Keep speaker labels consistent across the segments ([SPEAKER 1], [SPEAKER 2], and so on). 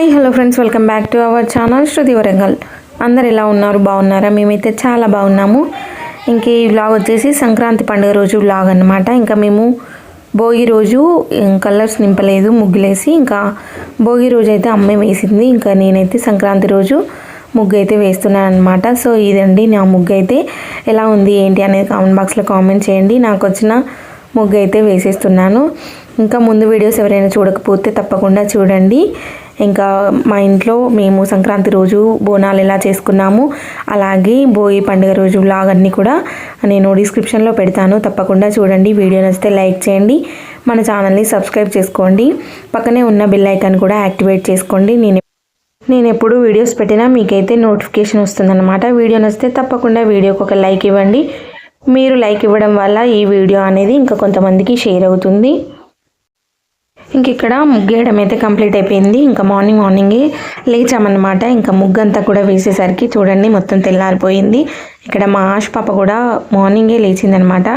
[SPEAKER 1] Hi hello friends, welcome back to our channel Shruti Warangal. అందరు ఎలా ఉన్నారు? బాగున్నారా? మేమైతే చాలా బాగున్నాము. ఇంక ఈ వ్లాగ్ వచ్చేసి సంక్రాంతి పండుగ రోజు వ్లాగ్ అనమాట. ఇంకా మేము భోగి రోజు కలర్స్ నింపలేదు, ముగ్గులేసి. ఇంకా భోగి రోజు అయితే అమ్మే వేసింది, ఇంకా నేనైతే సంక్రాంతి రోజు ముగ్గు అయితే వేస్తున్నాను అనమాట. సో ఇదండి నా ముగ్గు అయితే. ఎలా ఉంది ఏంటి అనేది కామెంట్ బాక్స్లో కామెంట్ చేయండి. నాకు వచ్చిన ముగ్గు అయితే వేసేస్తున్నాను. ఇంకా ముందు వీడియోస్ ఎవరైనా చూడకపోతే తప్పకుండా చూడండి. ఇంకా మా ఇంట్లో మేము సంక్రాంతి రోజు బోనాలు ఎలా చేసుకున్నాము, అలాగే భోగి పండుగ రోజు వ్లాగ్ అన్నీ కూడా నేను డిస్క్రిప్షన్లో పెడతాను, తప్పకుండా చూడండి. వీడియో నచ్చితే లైక్ చేయండి, మన ఛానల్ని సబ్స్క్రైబ్ చేసుకోండి, పక్కనే ఉన్న బెల్ ఐకాన్ కూడా యాక్టివేట్ చేసుకోండి. నేను ఎప్పుడు వీడియోస్ పెట్టినా మీకైతే నోటిఫికేషన్ వస్తుందన్నమాట. వీడియో నచ్చితే తప్పకుండా వీడియోకి ఒక లైక్ ఇవ్వండి. మీరు లైక్ ఇవ్వడం వల్ల ఈ వీడియో అనేది ఇంకా కొంతమందికి షేర్ అవుతుంది. ఇంక ఇక్కడ ముగ్గేయడం అయితే కంప్లీట్ అయిపోయింది. ఇంకా మార్నింగే లేచామన్నమాట. ఇంకా ముగ్గంతా కూడా వేసేసరికి చూడండి మొత్తం తెల్లారిపోయింది. ఇక్కడ మా ఆశ పాప కూడా మార్నింగే లేచిందనమాట.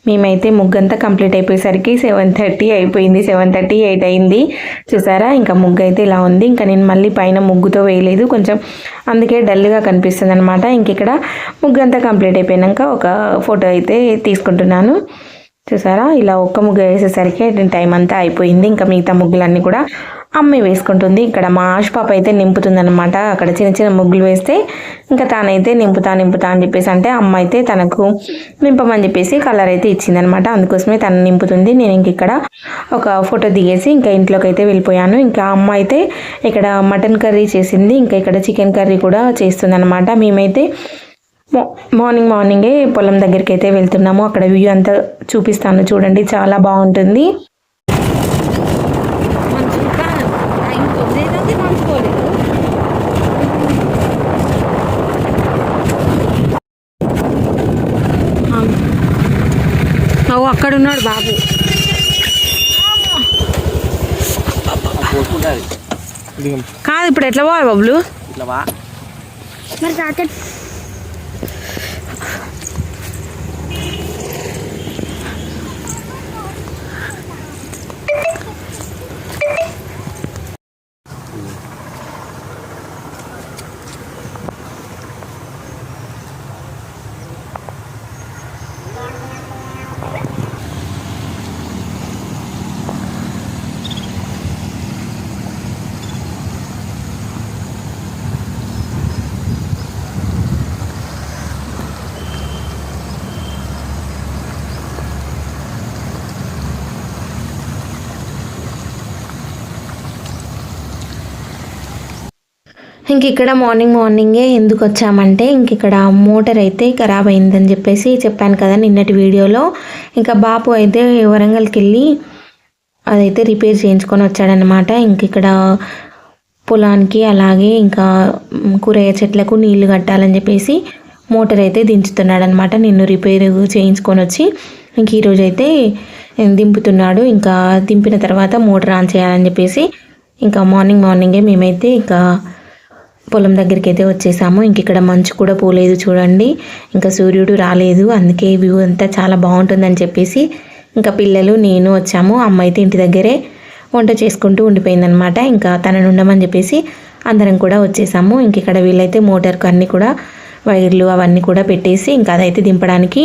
[SPEAKER 1] మేమైతే ముగ్గంతా కంప్లీట్ అయిపోయేసరికి 7:30 అయిపోయింది, 7:38 అయింది. చూసారా, ఇంకా ముగ్గు అయితే ఇలా ఉంది. ఇంకా నేను మళ్ళీ పైన ముగ్గుతో వేయలేదు, కొంచెం అందుకే డల్గా కనిపిస్తుంది అనమాట. ఇంక ఇక్కడ ముగ్గంతా కంప్లీట్ అయిపోయాక ఒక ఫోటో అయితే తీసుకుంటున్నాను. చూసారా, ఇలా ఒక్క ముగ్గు వేసేసరికి టైం అంతా అయిపోయింది. ఇంకా మిగతా ముగ్గులన్నీ కూడా అమ్మే వేసుకుంటుంది. ఇక్కడ మా ఆశ పాప అయితే నింపుతుందనమాట. అక్కడ చిన్న చిన్న ముగ్గులు వేస్తే ఇంకా తానైతే నింపుతా అని చెప్పేసి అంటే అమ్మ అయితే తనకు నింపమని చెప్పేసి కలర్ అయితే ఇచ్చిందనమాట. అందుకోసమే తను నింపుతుంది. నేను ఇంక ఇక్కడ ఒక ఫోటో దిగేసి ఇంకా ఇంట్లోకి అయితే వెళ్ళిపోయాను. ఇంకా అమ్మ అయితే ఇక్కడ మటన్ కర్రీ చేసింది, ఇంకా ఇక్కడ చికెన్ కర్రీ కూడా చేస్తుందనమాట. మేమైతే మార్నింగే పొలం దగ్గరికి అయితే వెళ్తున్నాము. అక్కడ వ్యూ అంతా చూపిస్తాను చూడండి, చాలా బాగుంటుంది. అక్కడ ఉన్నాడు బాబు. కాదు, ఇప్పుడు ఎట్లా పోవాలి బాబులు? ఇంక ఇక్కడ మార్నింగే ఎందుకు వచ్చామంటే ఇక్కడ మోటార్ అయితే ఖరాబ్ అయిందని చెప్పేసి చెప్పాను కదా నిన్నటి వీడియోలో. ఇంకా బాపు అయితే వరంగల్కి వెళ్ళి అదైతే రిపేర్ చేయించుకొని వచ్చాడనమాట. ఇంక ఇక్కడ పొలానికి అలాగే ఇంకా కూరగాయ చెట్లకు నీళ్లు కట్టాలని చెప్పేసి మోటార్ అయితే దించుతున్నాడు అనమాట. నిన్ను రిపేర్ చేయించుకొని వచ్చి ఇంక ఈరోజు అయితే దింపుతున్నాడు. ఇంకా దింపిన తర్వాత మోటార్ ఆన్ చేయాలని చెప్పేసి ఇంకా మార్నింగే మేమైతే ఇంకా పొలం దగ్గరికి అయితే వచ్చేసాము. ఇంక ఇక్కడ మంచు కూడా పోలేదు చూడండి, ఇంకా సూర్యుడు రాలేదు, అందుకే వ్యూ అంతా చాలా బాగుంటుందని చెప్పేసి ఇంకా పిల్లలు నేను వచ్చాము. అమ్మ అయితే ఇంటి దగ్గరే వంట చేసుకుంటూ ఉండిపోయిందనమాట. ఇంకా తనను ఉండమని చెప్పేసి అందరం కూడా వచ్చేసాము. ఇంక ఇక్కడ వీళ్ళైతే మోటార్కు అన్నీ కూడా వైర్లు అవన్నీ కూడా పెట్టేసి ఇంకా అదైతే దింపడానికి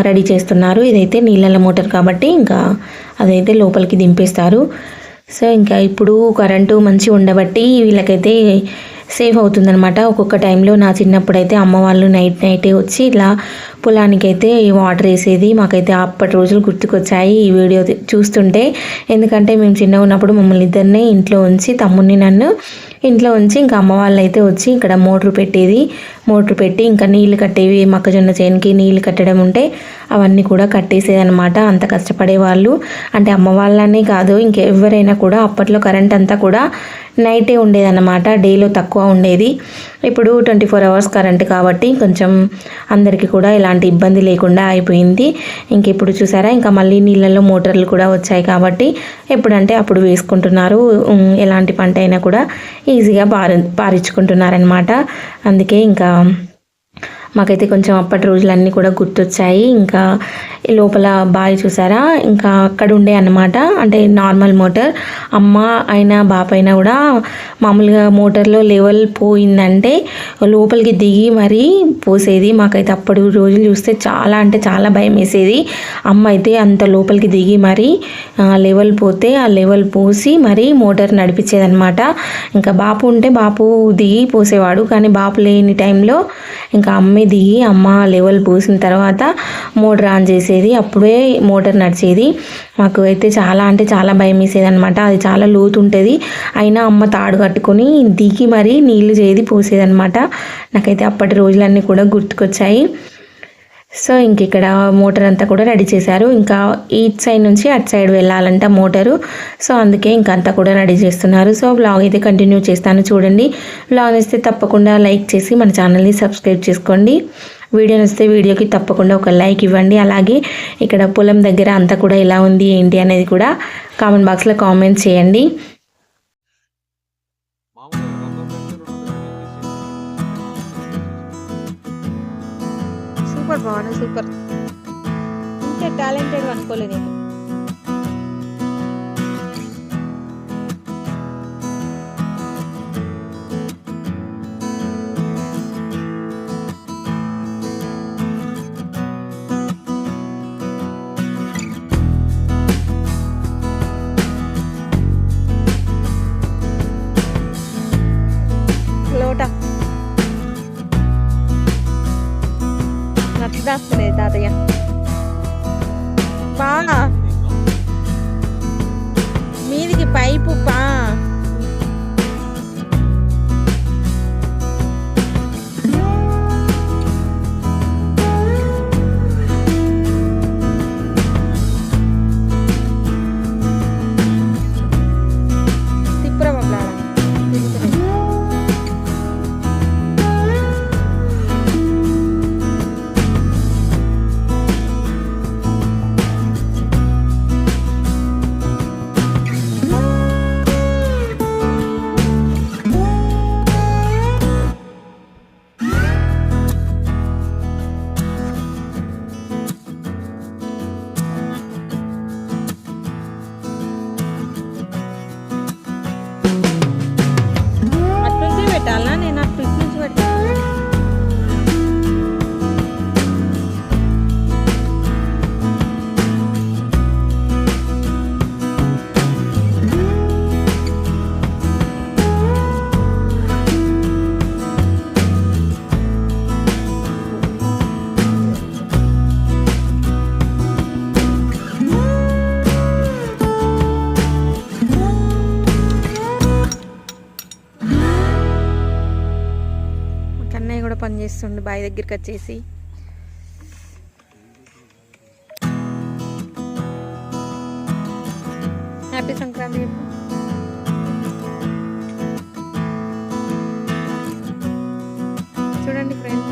[SPEAKER 1] రెడీ చేస్తున్నారు. ఇదైతే నీళ్ళ మోటార్ కాబట్టి ఇంకా అదైతే లోపలికి దింపేస్తారు. సో ఇంకా ఇప్పుడు కరెంటు మంచిగా ఉండబట్టి వీళ్ళకైతే సేఫ్ అవుతుందనమాట. ఒక్కొక్క టైంలో నా చిన్నప్పుడైతే అమ్మ వాళ్ళు నైటే వచ్చి ఇలా పొలానికైతే వాటర్ వేసేది. మాకైతే అప్పటి రోజులు గుర్తుకొచ్చాయి ఈ వీడియో చూస్తుంటే. ఎందుకంటే మేము చిన్నగా ఉన్నప్పుడు మమ్మల్ని ఇద్దరినే ఇంట్లో ఉంచి, తమ్ముడిని నన్ను ఇంట్లో ఉంచి ఇంకా అమ్మ వాళ్ళు అయితే వచ్చి ఇక్కడ మోటార్ పెట్టి ఇంకా నీళ్లు కట్టేవి, మొక్కజొన్న చేనుకి నీళ్లు కట్టడం ఉంటే అవన్నీ కూడా కట్టేసేది అనమాట. అంత కష్టపడేవాళ్ళు అంటే అమ్మ వాళ్ళనే కాదు, ఇంకెవరైనా కూడా. అప్పట్లో కరెంట్ అంతా కూడా నైటే ఉండేదన్నమాట, డేలో తక్కువ ఉండేది. ఇప్పుడు 24 hours కరెంట్ కాబట్టి కొంచెం అందరికీ కూడా ఎలాంటి ఇబ్బంది లేకుండా అయిపోయింది. ఇంక ఇప్పుడు చూసారా, ఇంకా మళ్ళీ నీళ్ళల్లో మోటార్లు కూడా వచ్చాయి కాబట్టి ఎప్పుడంటే అప్పుడు వేసుకుంటున్నారు. ఎలాంటి పంట అయినా కూడా ఈజీగా పారించుకుంటున్నారనమాట. అందుకే ఇంకా మాకైతే కొంచెం అప్పటి రోజులన్నీ కూడా గుర్తొచ్చాయి. ఇంకా లోపల బావి చూసారా, ఇంకా అక్కడ ఉండే అన్నమాట. అంటే నార్మల్ మోటార్, అమ్మ అయినా బాప అయినా కూడా మామూలుగా మోటార్లో లెవెల్ పోయిందంటే లోపలికి దిగి మరీ పోసేది. మాకైతే అప్పటి రోజులు చూస్తే చాలా అంటే చాలా భయం వేసేది. అమ్మ అయితే అంత లోపలికి దిగి మరీ లెవెల్ పోతే ఆ లెవెల్ పోసి మరీ మోటార్ నడిపించేదనమాట. ఇంకా బాపు ఉంటే బాపు దిగి పోసేవాడు, కానీ బాపు లేని టైంలో ఇంకా అమ్మే దిగి అమ్మ లెవెల్ పోసిన తర్వాత మోటార్ ఆన్ చేసేది, అప్పుడే మోటార్ నడిచేది. మాకు అయితే చాలా అంటే చాలా భయం వేసేది అనమాట. అది చాలా లోతు ఉంటుంది, అయినా అమ్మ తాడు కట్టుకొని దిగి మరీ నీళ్లు చేది పోసేదనమాట. నాకైతే అప్పటి రోజులన్నీ కూడా గుర్తుకొచ్చాయి. సో ఇంక ఇక్కడ మోటార్ అంతా కూడా రెడీ చేశారు. ఇంకా ఈచ్ సైడ్ నుంచి అటు సైడ్ వెళ్ళాలంట మోటారు. సో అందుకే ఇంకా అంతా కూడా రెడీ చేస్తున్నారు. సో వ్లాగ్ అయితే కంటిన్యూ చేస్తాను చూడండి. వ్లాగ్ నచ్చితే తప్పకుండా లైక్ చేసి మన ఛానల్ని సబ్స్క్రైబ్ చేసుకోండి. వీడియో నచ్చితే వీడియోకి తప్పకుండా ఒక లైక్ ఇవ్వండి. అలాగే ఇక్కడ పొలం దగ్గర అంతా కూడా ఎలా ఉంది ఏంటి అనేది కూడా కామెంట్ బాక్స్లో కామెంట్ చేయండి.
[SPEAKER 2] సూపర్ బాగున్నా, సూపర్. ఇంత టాలెంటెడ్ అనుకోలే నేను. లోట నచ్చదాస్తులేదు తాతయ్య. బాగా మీదికి పైపు పా తిప్పురా బాబు. పెట్టాలా నేను ఆ ఫ్రిడ్జ్ నుంచి పెట్టాను. అన్నయ్య కూడా పని చేస్తుండే బావి దగ్గరికి వచ్చేసి. హ్యాపీ సంక్రాంతి. చూడండి ఫ్రెండ్స్,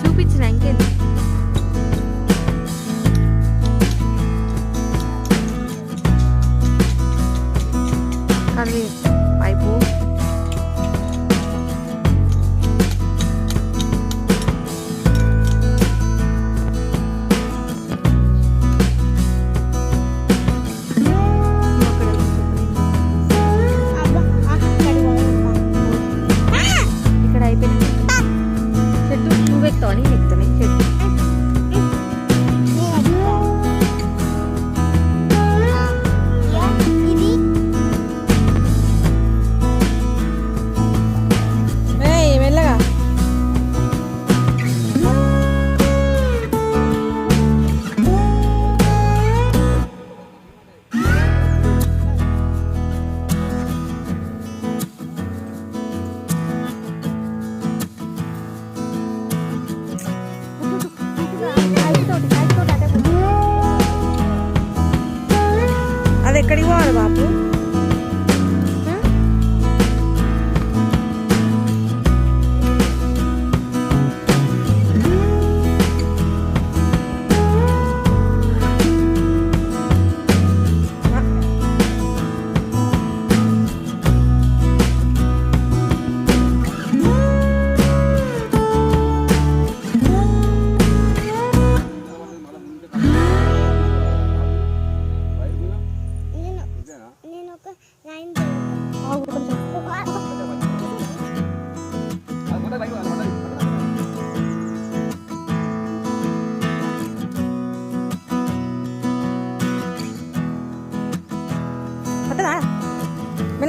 [SPEAKER 2] చూపించిన ఇంకేంటి.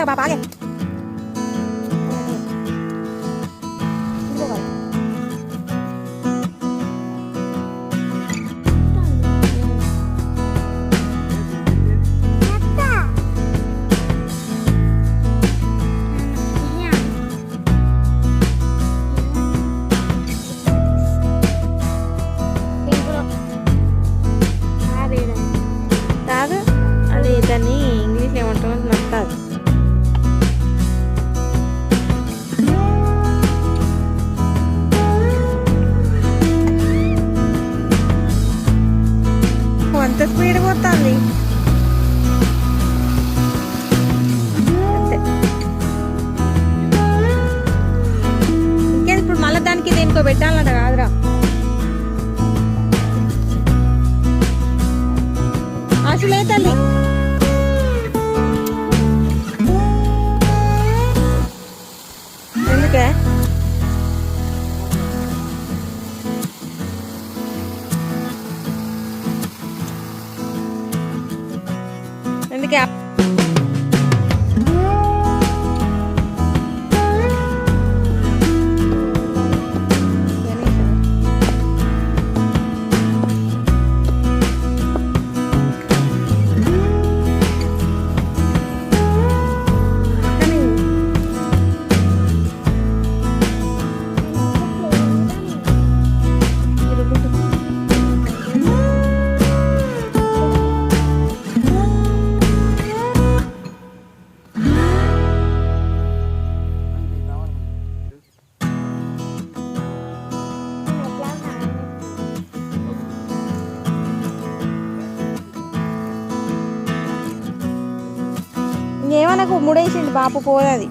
[SPEAKER 2] ఆగ బాబా ఆగే కాదు అది దాన్ని ఇంగ్లీష్లో ఏమంటామో నాకు కాదు అంత స్పీడ్ పోతుంది అంతే ఇంకేది ఇప్పుడు మళ్ళీ దానికి దేనికో పెట్టాలంట కాదురా ఆశలే తల్లి ఎందుకే ఎందుకే ఇంకేమనకు ముడేసింది బాపు పోదది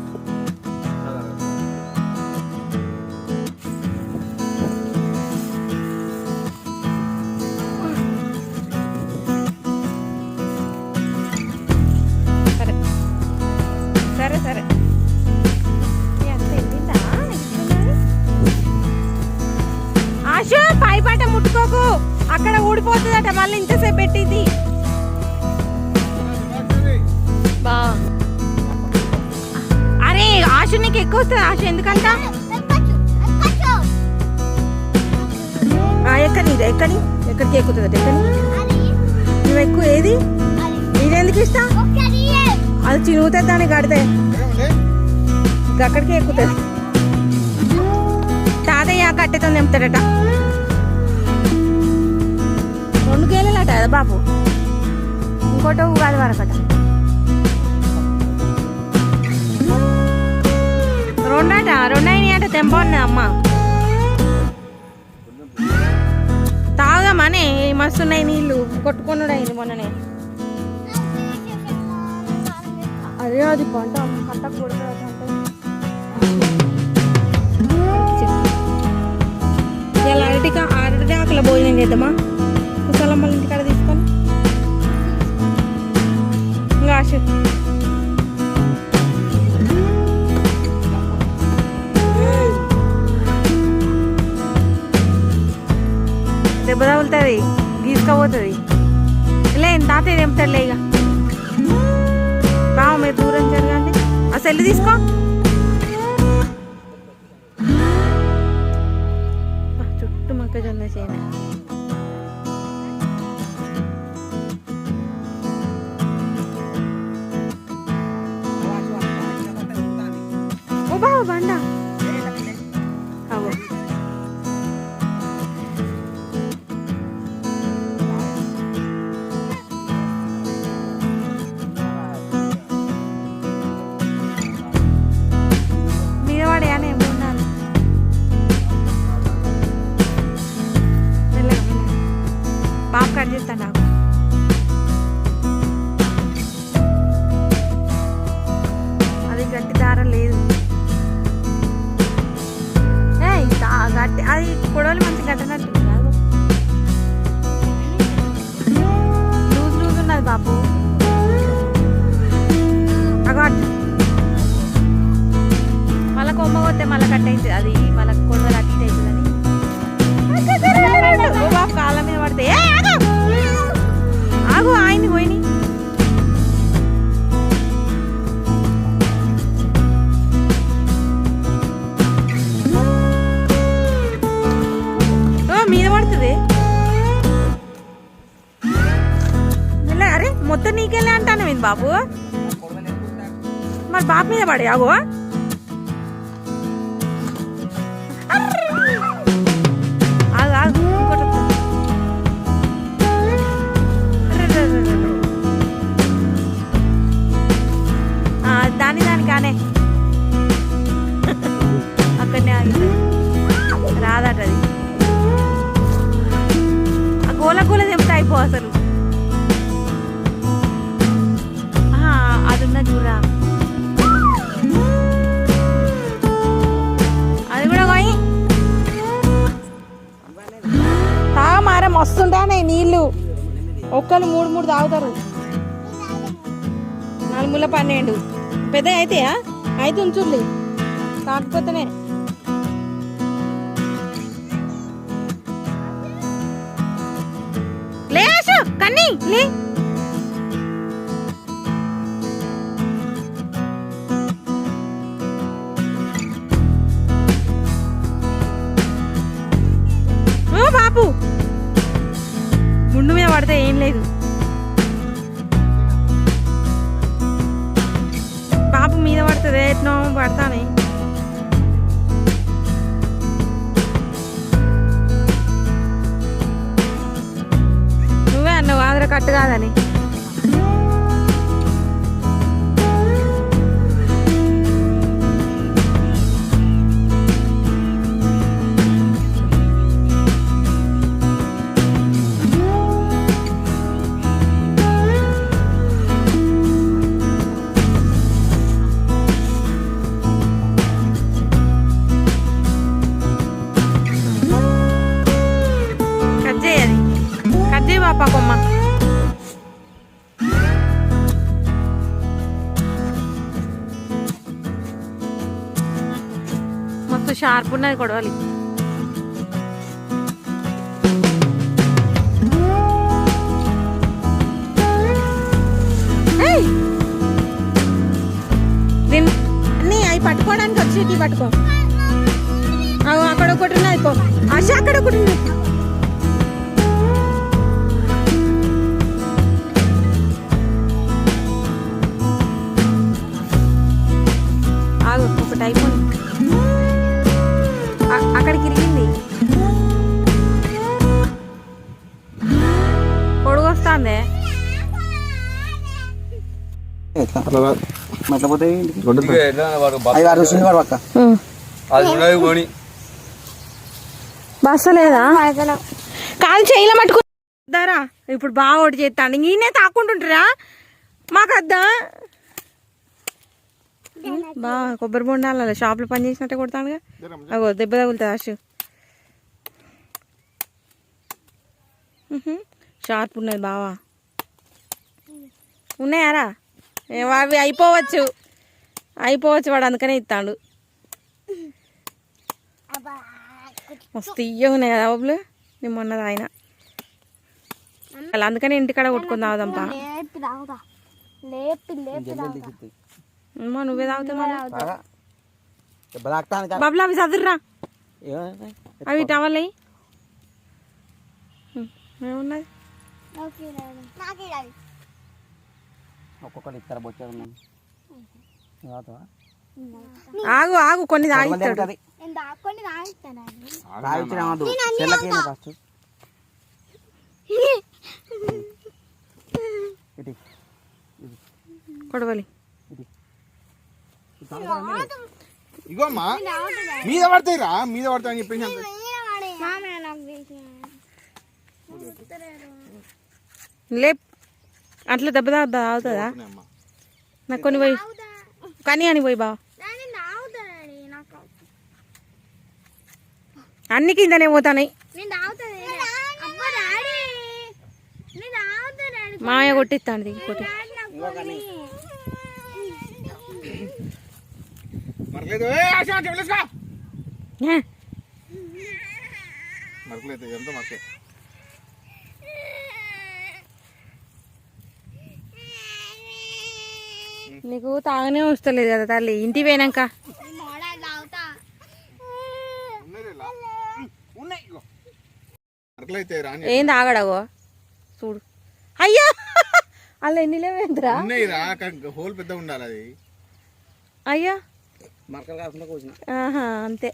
[SPEAKER 2] సరే సరే సరే ఆశు పై పాట ముట్టుకోకు అక్కడ ఊడిపోతుందట మళ్ళీ ఇంతసేపు పెట్టింది బా అరే ఆశ నీకు ఎక్కువ వస్తుంది ఆశ ఎందుకంట ఎక్కడి ఎక్కడికి ఎక్కుతుంది ఎక్కడి నువ్వు ఎక్కువ ఏది నేనెందుకు ఇస్తా అది చినుగుతుంది దాన్ని కడితే అక్కడికి ఎక్కుతుంది తాతయ్య కట్టెతో నింపుతాడట 2 గేలెలట కదా బాబు ఇంకోటి ఉగాది వరకట రెండైనాయట తెంపండి అమ్మ తాగమనే మస్తున్నాయి నీళ్ళు కొట్టుకున్నాడు అయింది మొన్ననే అదే అది పంట పంట ఇలా అరటి ఆకుల భోజనం చేద్దామా కుసలమ్మల ఇంటికాడ తీసుకొని ఇంకా ఆశ దెబ్బ తగులుతుంది గీసుకపోతుంది లే తాతయ్య తెంపుతాడులే ఇక బావ మీరు దూరం జరగండి ఆ సెల్లు తీసుకో చుట్టూ మొక్కజొన్న చేను ఓ బావ బండ అవో బాబు మరి బాబు మీద పడే ఆగో ఆగు ఆగు ఇంకోటి వస్తుంది. దాని కానే అక్కడనే ఆగింది రాదట అది ఆ గోల గోల తెంపితే అయిపో అసలు అది ఉన్న చూరా అది కూడా పోయి తాగమారా మస్తుంటానే నీళ్ళు ఒక్కరు 3 తాగుతారు 4 12 పెద్ద అయితాయా అయితే ఉంచుర్లే కాకపోతేనే లేసు కన్నీ లే ఓ బాబు ముందు మీద పడితే ఏం లేదు బాబు మీద పడుతుంది ఎట్నో పడతానే నువ్వే అన్నావు ఆధార్ కట్టు కాదని పాపమ్మ మస్తు షార్ప్ ఉన్నది కొడవలి అన్నీ అవి పట్టుకోవడానికి వచ్చి పట్టుకో అక్కడ ఒకటి ఉన్నది పో ఆశ అక్కడ ఒకటి ఉంది ఒక టైప్ అక్కడికి ఇరిగింది పొడుగు వస్తుంది బస్సు లేదా కాలు చేయలే మట్టుకున్నారా ఇప్పుడు బాగా ఒకటి చేస్తాను ఈయనే తాకుంటుంటారా మాకు అద్దా బా కొబ్బరి బొండాల షాప్లో పని చేసినట్టే కొడతానుగా అగో దెబ్బ తగులుతుంది ఆశు షార్ప్ ఉన్నది బావా ఉన్నాయారా అవి అయిపోవచ్చు వాడు అందుకనే ఇస్తాడు మస్తు ఇయ్య ఉన్నాయి కదా బాబులు నేను మొన్నది ఆయన అలా అందుకని ఇంటికాడ కొట్టుకొని తాగుదాంపా అమ్మా నువ్వే తాగుతావు బాబులు అవి చదువురా అవి టవల్ అయ్యి ఏమున్నది ఆగు ఆగు కొన్ని తాగిస్తాడు కొడవలి
[SPEAKER 3] ఇగో అమ్మా మీద పడతాయిరా మీద పడతా అని చెప్పేసి
[SPEAKER 2] లేప్ అట్లా దెబ్బ అవుతుందా నాకు కొన్ని పోయి కానీ అని పోయి బావ అన్ని కిందనే పోతాయి మాయ కొట్టిస్తాను ఇంకోటి నీకు తాగనే వస్తలేదు కదా తల్లి ఇంటికి పోయినాక ఏం తాగడగో చూడు అయ్యో అలా ఎన్ని లేవేంద్రా
[SPEAKER 3] ఉన్నాయి రా హోల్ పెద్ద ఉండాలి అది
[SPEAKER 2] అయ్యా
[SPEAKER 4] మరకలు కాకుండా కోసిన
[SPEAKER 2] ఆహా అంతే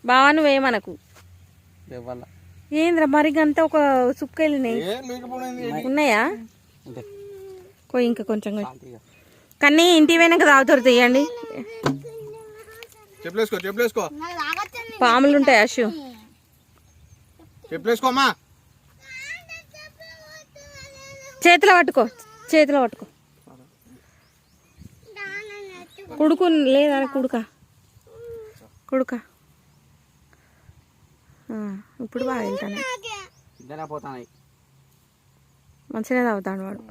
[SPEAKER 2] బావా నువ్వేమనకు
[SPEAKER 4] ఇవ్వాల
[SPEAKER 2] ఏంద్రా మరి అంతా ఒక సుక్క వెళ్ళినాయి
[SPEAKER 3] ఏం లేకపోయింది
[SPEAKER 2] ఉన్నాయా
[SPEAKER 4] అంతే
[SPEAKER 2] ఇంకా కొంచెం కానీ ఇంటి వెనక తాగుతారు తీయండి
[SPEAKER 3] చెప్పులేసుకో
[SPEAKER 2] పాములు ఉంటాయి అశు
[SPEAKER 3] చెప్పులేసుకోమా
[SPEAKER 2] చేతిలో పట్టుకో కుడుకు లేదా కుడుక ఇప్పుడు బాగా వెళ్తాను
[SPEAKER 4] ఇద్దరే పోతాయి
[SPEAKER 2] మంచిగా తాగుతాడు వాడు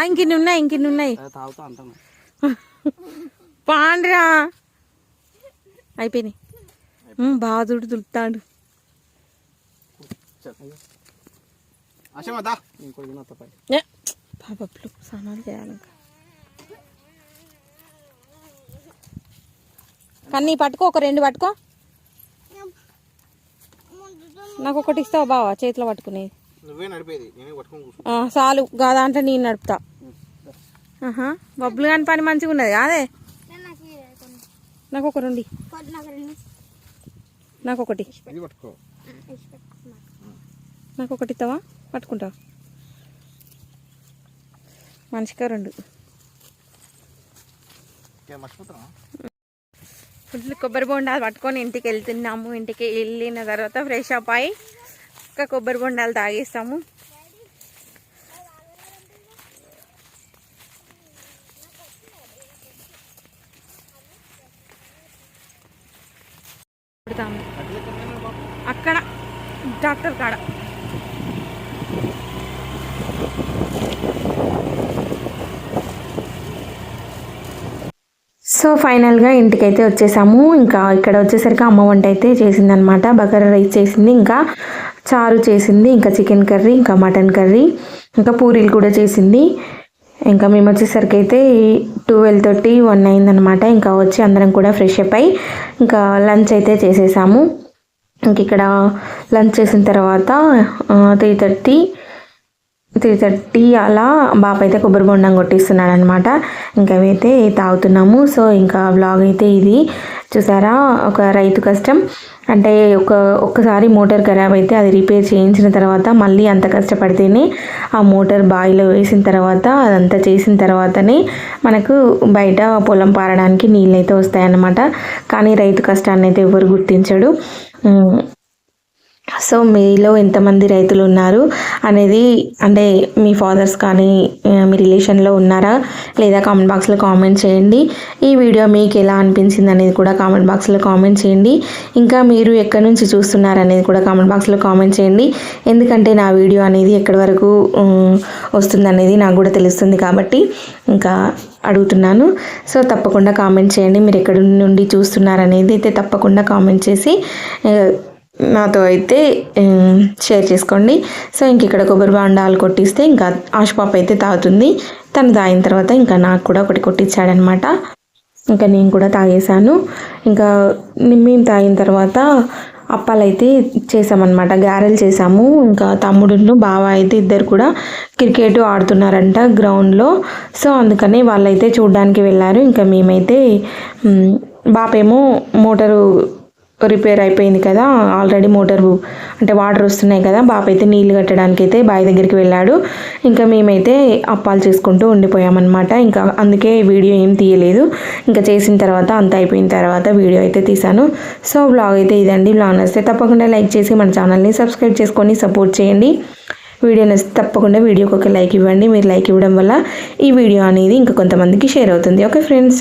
[SPEAKER 2] ఇంకిన్ని ఉన్నాయి
[SPEAKER 4] తాగుతా అంటాను
[SPEAKER 2] పాండ్రా అయిపోయినాయి బాగా దులుపుతాడు
[SPEAKER 4] ఇంకో తప్ప
[SPEAKER 2] పాపట్లు స్నానాలు చేయాలి ఇంకా కానీ పట్టుకో ఒక 2 పట్టుకో నాకు ఒకటి ఇస్తావు బావా చేతిలో పట్టుకునేది చాలు దాంట్లో నేను నడుపుతా బబ్బులు కాని పని మంచిగా ఉన్నది అదే నాకు ఒక 2 నాకు ఒకటి ఇస్తావా పట్టుకుంటావా మనిషిగా 2 ఫుల్ కొబ్బరి బొండాలు పట్టుకొని ఇంటికి వెళ్తున్నాము ఇంటికి వెళ్ళిన తర్వాత ఫ్రెష్ అప్ అయ్యి ఇంకా కొబ్బరి బొండాలు తాగేస్తాము అక్కడ డాక్టర్ కాడ
[SPEAKER 1] సో ఫైనల్గా ఇంటికైతే వచ్చేసాము. ఇంకా ఇక్కడ వచ్చేసరికి అమ్మ వంట అయితే చేసిందనమాట. బగారా రైస్ చేసింది, ఇంకా చారు చేసింది, ఇంకా చికెన్ కర్రీ, ఇంకా మటన్ కర్రీ, ఇంకా పూరీలు కూడా చేసింది. ఇంకా మేము వచ్చేసరికి అయితే 12:30, 1 అయిందనమాట. ఇంకా వచ్చి అందరం కూడా ఫ్రెష్ అప్ అయ్యి ఇంకా లంచ్ అయితే చేసేసాము. ఇంక ఇక్కడ లంచ్ చేసిన తర్వాత 3:30 అలా బాబు అయితే కొబ్బరి బొండం కొట్టిస్తున్నాడు అనమాట. ఇంకా అవైతే తాగుతున్నాము. సో ఇంకా వ్లాగ్ అయితే ఇది చూసారా, ఒక రైతు కష్టం అంటే ఒక్కసారి మోటార్ ఖరాబ్ అయితే అది రిపేర్ చేయించిన తర్వాత మళ్ళీ అంత కష్టపడితేనే ఆ మోటార్ బావిలో వేసిన తర్వాత అదంతా చేసిన తర్వాతనే మనకు బయట పొలం పారడానికి నీళ్ళు అయితే వస్తాయన్నమాట. కానీ రైతు కష్టాన్ని అయితే ఎవరు గుర్తించడు. సో మీలో ఎంతమంది రైతులు ఉన్నారు అనేది, అంటే మీ ఫాదర్స్ కానీ మీ రిలేషన్లో ఉన్నారా లేదా కామెంట్ బాక్స్లో కామెంట్ చేయండి. ఈ వీడియో మీకు ఎలా అనిపించింది అనేది కూడా కామెంట్ బాక్స్లో కామెంట్ చేయండి. ఇంకా మీరు ఎక్కడి నుంచి చూస్తున్నారు అనేది కూడా కామెంట్ బాక్స్లో కామెంట్ చేయండి. ఎందుకంటే నా వీడియో అనేది ఎక్కడి వరకు వస్తుందనేది నాకు కూడా తెలుస్తుంది కాబట్టి ఇంకా అడుగుతున్నాను. సో తప్పకుండా కామెంట్ చేయండి. మీరు ఎక్కడి నుండి చూస్తున్నారనేది అయితే తప్పకుండా కామెంట్ చేసి నాతో అయితే షేర్ చేసుకోండి. సో ఇంక ఇక్కడ కొబ్బరి బొండాలు కొట్టిస్తే ఇంకా ఆశపాప అయితే తాగుతుంది. తను తాగిన తర్వాత ఇంకా నాకు కూడా ఒకటి కొట్టించాడనమాట. ఇంకా నేను కూడా తాగేశాను. ఇంకా మేము తాగిన తర్వాత అప్పాలైతే చేసామన్నమాట, గారెలు చేసాము. ఇంకా తమ్ముడును బావ అయితే ఇద్దరు కూడా క్రికెట్ ఆడుతున్నారంట గ్రౌండ్లో. సో అందుకని వాళ్ళైతే చూడడానికి వెళ్ళారు. ఇంకా మేమైతే బాపేమో మోటారు రిపేర్ అయిపోయింది కదా, ఆల్రెడీ మోటారు అంటే వాటర్ వస్తున్నాయి కదా, బాబు అయితే నీళ్ళు కట్టడానికి అయితే బావి దగ్గరికి వెళ్ళాడు. ఇంకా మేమైతే అప్పాలు చేసుకుంటూ ఉండిపోయామన్నమాట. ఇంకా అందుకే వీడియో ఏం తీయలేదు. ఇంకా చేసిన తర్వాత అంత అయిపోయిన తర్వాత వీడియో అయితే తీశాను. సో వ్లాగ్ అయితే ఇదండి. వ్లాగ్ నచ్చితే తప్పకుండా లైక్ చేసి మన ఛానల్ని సబ్స్క్రైబ్ చేసుకొని సపోర్ట్ చేయండి. వీడియో నచ్చితే తప్పకుండా వీడియోకి ఒక లైక్ ఇవ్వండి. మీరు లైక్ ఇవ్వడం వల్ల ఈ వీడియో అనేది ఇంకా కొంతమందికి షేర్ అవుతుంది. Okay friends.